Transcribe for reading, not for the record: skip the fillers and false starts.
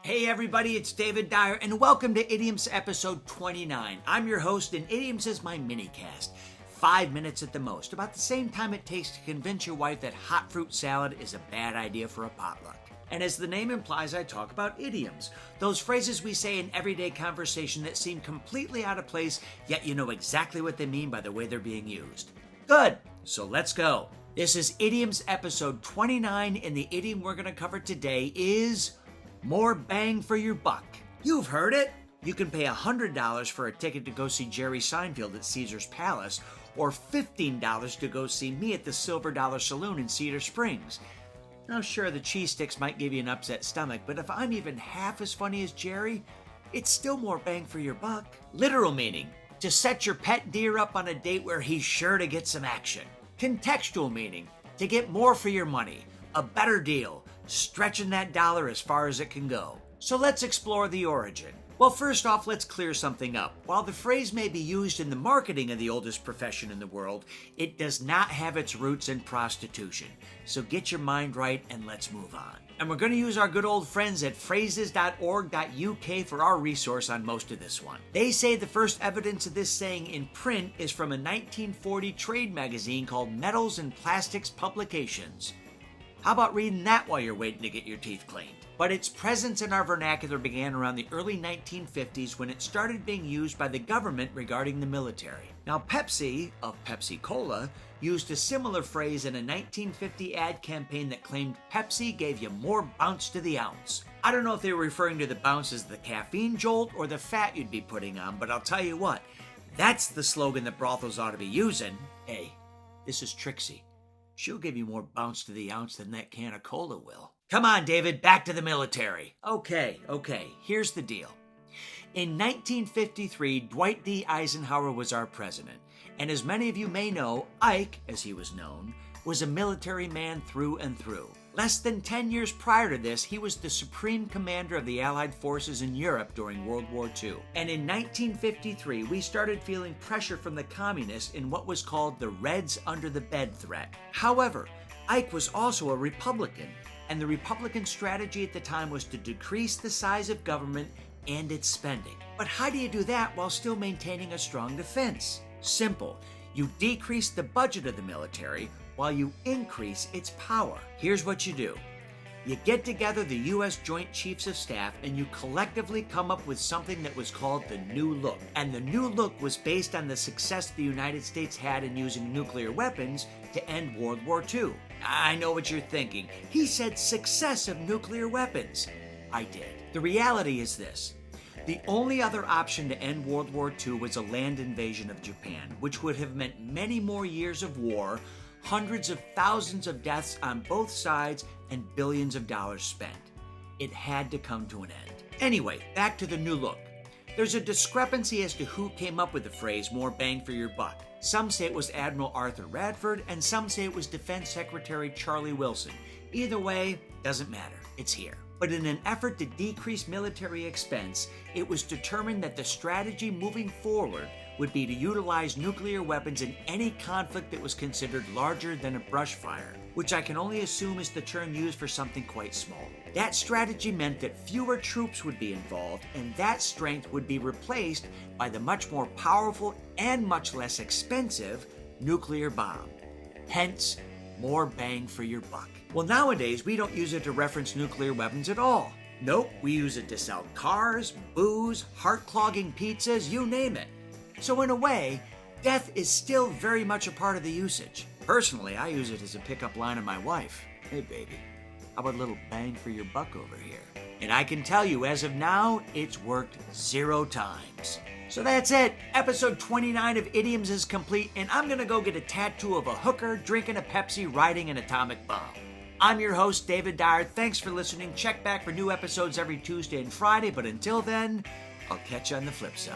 Hey everybody, it's David Dyer, and welcome to Idioms episode 29. I'm your host, and Idioms is my mini-cast. 5 minutes at the most, about the same time it takes to convince your wife that hot fruit salad is a bad idea for a potluck. And as the name implies, I talk about idioms, those phrases we say in everyday conversation that seem completely out of place, yet you know exactly what they mean by the way they're being used. Good, so let's go. This is Idioms episode 29, and the idiom we're going to cover today is more bang for your buck. You've heard it. You can pay $100 for a ticket to go see Jerry Seinfeld at Caesar's Palace, or $15 to go see me at the Silver Dollar Saloon in Cedar Springs. Now sure, the cheese sticks might give you an upset stomach, but if I'm even half as funny as Jerry, it's still more bang for your buck. Literal meaning, to set your pet deer up on a date where he's sure to get some action. Contextual meaning, to get more for your money, a better deal, stretching that dollar as far as it can go. So let's explore the origin. Well, first off, let's clear something up. While the phrase may be used in the marketing of the oldest profession in the world, it does not have its roots in prostitution. So get your mind right and let's move on. And we're going to use our good old friends at phrases.org.uk for our resource on most of this one. They say the first evidence of this saying in print is from a 1940 trade magazine called Metals and Plastics Publications. How about reading that while you're waiting to get your teeth cleaned? But its presence in our vernacular began around the early 1950s when it started being used by the government regarding the military. Now, Pepsi, of Pepsi-Cola, used a similar phrase in a 1950 ad campaign that claimed Pepsi gave you more bounce to the ounce. I don't know if they were referring to the bounce as the caffeine jolt or the fat you'd be putting on, but I'll tell you what, that's the slogan that brothels ought to be using. Hey, this is Trixie. She'll give you more bounce to the ounce than that can of cola will. Come on, David, back to the military. Okay, here's the deal. In 1953, Dwight D. Eisenhower was our president, and as many of you may know, Ike, as he was known, was a military man through and through. Less than 10 years prior to this, he was the supreme commander of the Allied forces in Europe during World War II. And in 1953, we started feeling pressure from the communists in what was called the Reds under the bed threat. However, Ike was also a Republican, and the Republican strategy at the time was to decrease the size of government and its spending. But how do you do that while still maintaining a strong defense? Simple. You decrease the budget of the military while you increase its power. Here's what you do. You get together the U.S. Joint Chiefs of Staff and you collectively come up with something that was called the New Look. And the New Look was based on the success the United States had in using nuclear weapons to end World War II. I know what you're thinking. He said success of nuclear weapons. I did. The reality is this. The only other option to end World War II was a land invasion of Japan, which would have meant many more years of war, hundreds of thousands of deaths on both sides, and billions of dollars spent. It had to come to an end. Anyway, back to the New Look. There's a discrepancy as to who came up with the phrase more bang for your buck. Some say it was Admiral Arthur Radford, and some say it was Defense Secretary Charlie Wilson. Either way, doesn't matter. It's here. But in an effort to decrease military expense, it was determined that the strategy moving forward would be to utilize nuclear weapons in any conflict that was considered larger than a brush fire, which I can only assume is the term used for something quite small. That strategy meant that fewer troops would be involved, and that strength would be replaced by the much more powerful and much less expensive nuclear bomb. Hence, more bang for your buck. Well, nowadays, we don't use it to reference nuclear weapons at all. Nope, we use it to sell cars, booze, heart-clogging pizzas, you name it. So in a way, death is still very much a part of the usage. Personally, I use it as a pickup line of my wife. Hey, baby, how about a little bang for your buck over here? And I can tell you, as of now, it's worked 0 times. So that's it. Episode 29 of Idioms is complete, and I'm gonna go get a tattoo of a hooker drinking a Pepsi riding an atomic bomb. I'm your host, David Dyer. Thanks for listening. Check back for new episodes every Tuesday and Friday, but until then, I'll catch you on the flip side.